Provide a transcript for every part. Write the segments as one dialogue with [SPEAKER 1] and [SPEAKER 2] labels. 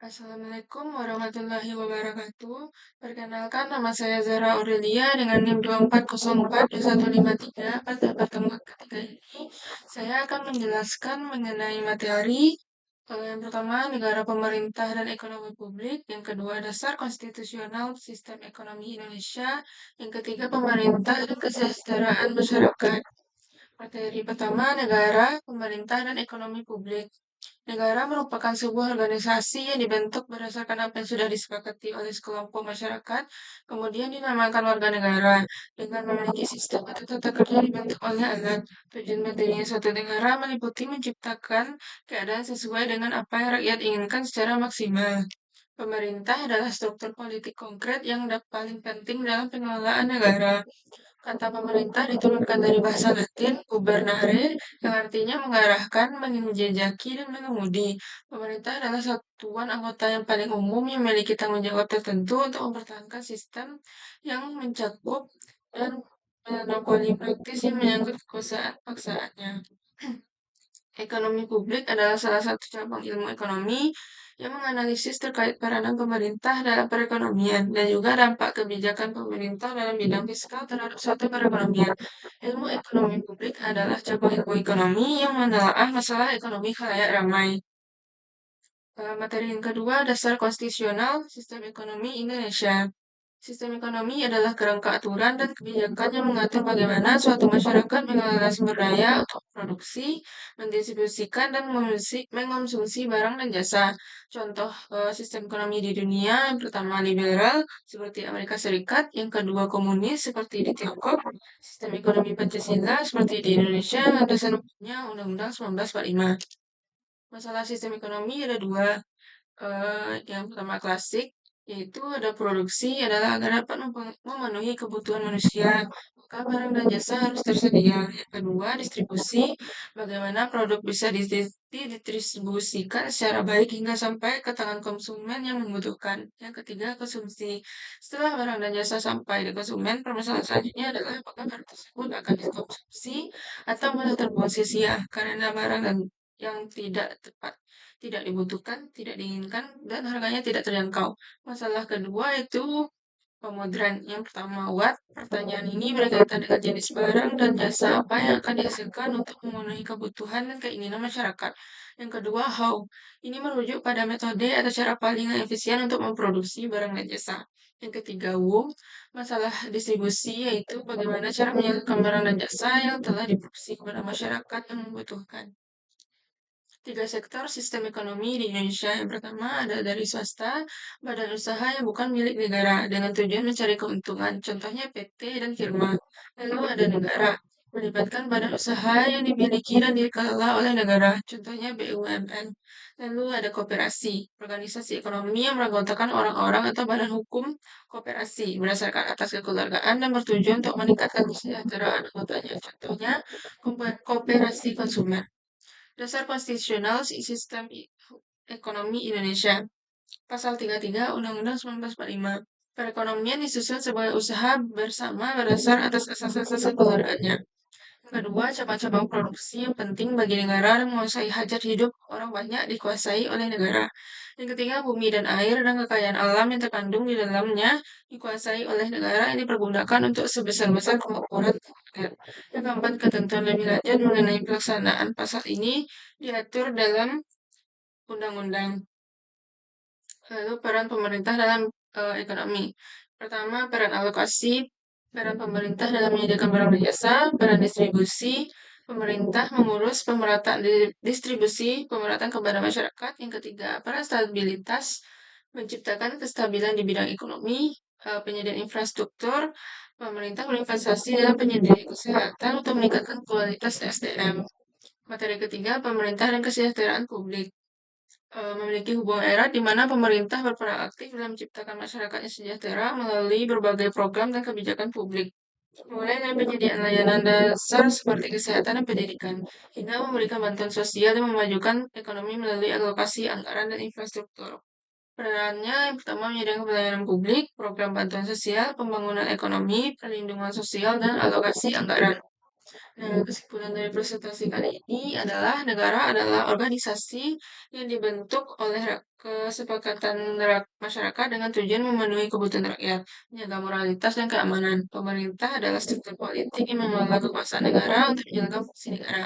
[SPEAKER 1] Assalamualaikum warahmatullahi wabarakatuh. Perkenalkan, nama saya Zara Aurelia dengan NIM 24042153. Pada pertemuan ketiga ini, saya akan menjelaskan mengenai materi yang pertama, negara pemerintah dan ekonomi publik. Yang kedua, dasar konstitusional sistem ekonomi Indonesia. Yang ketiga, pemerintah dan kesejahteraan masyarakat. Materi pertama, negara, pemerintah, dan ekonomi publik. Negara merupakan sebuah organisasi yang dibentuk berdasarkan apa yang sudah disepakati oleh sekelompok masyarakat, kemudian dinamakan warga negara, dengan memiliki sistem atau tata kerja dibentuk oleh alat. Tujuan materinya suatu negara meliputi menciptakan keadaan sesuai dengan apa yang rakyat inginkan secara maksimal. Pemerintah adalah struktur politik konkret yang paling penting dalam pengelolaan negara. Kata pemerintah diturunkan dari bahasa Latin gubernare yang artinya mengarahkan, menjejaki, dan mengemudi. Pemerintah adalah satuan anggota yang paling umum yang memiliki tanggung jawab tertentu untuk mempertahankan sistem yang mencakup dan monopoli praktis yang menyangkut kekuasaan paksaannya. Ekonomi publik adalah salah satu cabang ilmu ekonomi yang menganalisis terkait peranan pemerintah dalam perekonomian dan juga dampak kebijakan pemerintah dalam bidang fiskal terhadap suatu perekonomian. Ilmu ekonomi publik adalah cabang ilmu ekonomi yang menelaah masalah ekonomi khalayak ramai. Materi yang kedua, dasar konstitusional sistem ekonomi Indonesia. Sistem ekonomi adalah kerangka aturan dan kebijakan yang mengatur bagaimana suatu masyarakat mengelola sumber daya untuk produksi, mendistribusikan, dan mengonsumsi barang dan jasa. Contoh sistem ekonomi di dunia, yang pertama liberal, seperti Amerika Serikat, yang kedua komunis, seperti di Tiongkok, sistem ekonomi Pancasila, seperti di Indonesia, yang dasar hukumnya Undang-Undang 1945. Masalah sistem ekonomi ada dua, yang pertama klasik, yaitu ada produksi adalah agar dapat memenuhi kebutuhan manusia, maka barang dan jasa harus tersedia. Yang kedua, distribusi, bagaimana produk bisa didistribusikan secara baik hingga sampai ke tangan konsumen yang membutuhkan. Yang ketiga, konsumsi. Setelah barang dan jasa sampai di konsumen, permasalahan selanjutnya adalah apakah barang tersebut akan dikonsumsi atau malah terbuang sia-sia karena barang dan yang tidak tepat, tidak dibutuhkan, tidak diinginkan, dan harganya tidak terjangkau. Masalah kedua itu pemodern. Yang pertama, what? Pertanyaan ini berkaitan dengan jenis barang dan jasa apa yang akan dihasilkan untuk memenuhi kebutuhan dan keinginan masyarakat. Yang kedua, how? Ini merujuk pada metode atau cara paling efisien untuk memproduksi barang dan jasa. Yang ketiga, who? Masalah distribusi, yaitu bagaimana cara menyalurkan barang dan jasa yang telah diproduksi kepada masyarakat yang membutuhkan. Tiga sektor sistem ekonomi di Indonesia. Yang pertama ada dari swasta, badan usaha yang bukan milik negara dengan tujuan mencari keuntungan. Contohnya PT dan firma. Lalu ada negara, melibatkan badan usaha yang dimiliki dan dikelola oleh negara. Contohnya BUMN. Lalu ada koperasi, organisasi ekonomi yang beranggotakan orang-orang atau badan hukum koperasi berdasarkan atas kekeluargaan dan bertujuan untuk meningkatkan kesejahteraan anggotanya. Contohnya koperasi konsumen. Dasar konstitusional sistem ekonomi Indonesia. Pasal 33 Undang-Undang 1945. Perekonomian disusun sebagai usaha bersama berdasar atas asas-asas kekelaraannya. Yang kedua, cabang-cabang produksi yang penting bagi negara dan menguasai hajat hidup orang banyak dikuasai oleh negara. Yang ketiga, bumi dan air dan kekayaan alam yang terkandung di dalamnya dikuasai oleh negara yang dipergunakan untuk sebesar-besar kemakmuran rakyat. Yang keempat, ketentuan lebih lanjut mengenai pelaksanaan pasal ini diatur dalam undang-undang. Lalu peran pemerintah dalam ekonomi. Pertama, peran alokasi, peran pemerintah dalam menyediakan barang dan jasa, peran distribusi, pemerintah mengurus pemerataan distribusi, pemerataan kepada masyarakat. Yang ketiga, peran stabilitas, menciptakan kestabilan di bidang ekonomi, penyediaan infrastruktur, pemerintah berinvestasi dalam penyediaan kesehatan untuk meningkatkan kualitas SDM. Materi ketiga, pemerintah dan kesejahteraan publik. Memiliki hubungan erat di mana pemerintah berperan aktif dalam menciptakan masyarakat yang sejahtera melalui berbagai program dan kebijakan publik, mulai dari penyediaan layanan dasar seperti kesehatan dan pendidikan, hingga memberikan bantuan sosial dan memajukan ekonomi melalui alokasi anggaran dan infrastruktur. Perannya yang pertama menyediakan pelayanan publik, program bantuan sosial, pembangunan ekonomi, perlindungan sosial, dan alokasi anggaran. Nah, kesimpulan dari presentasi kali ini adalah negara adalah organisasi yang dibentuk oleh kesepakatan masyarakat dengan tujuan memenuhi kebutuhan rakyat, menjaga moralitas dan keamanan. Pemerintah adalah struktur politik yang mengelola kekuasaan negara untuk menjalankan fungsi negara.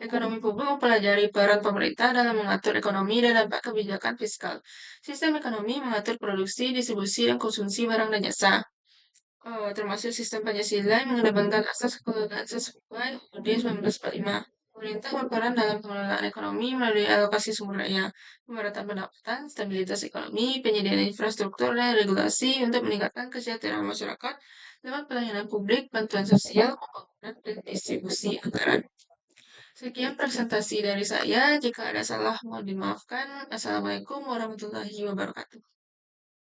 [SPEAKER 1] Ekonomi publik mempelajari peran pemerintah dalam mengatur ekonomi dan dampak kebijakan fiskal. Sistem ekonomi mengatur produksi, distribusi, dan konsumsi barang dan jasa. Termasuk sistem Pancasila yang mengedepankan asas kekeluargaan sesuai UUD 1945. Pemerintah berperan dalam pengelolaan ekonomi melalui alokasi sumber daya, pemerataan pendapatan, stabilitas ekonomi, penyediaan infrastruktur, dan regulasi untuk meningkatkan kesejahteraan masyarakat lewat pelayanan publik, bantuan sosial, pembangunan, dan distribusi anggaran. Sekian presentasi dari saya. Jika ada salah, mohon dimaafkan. Assalamualaikum warahmatullahi wabarakatuh.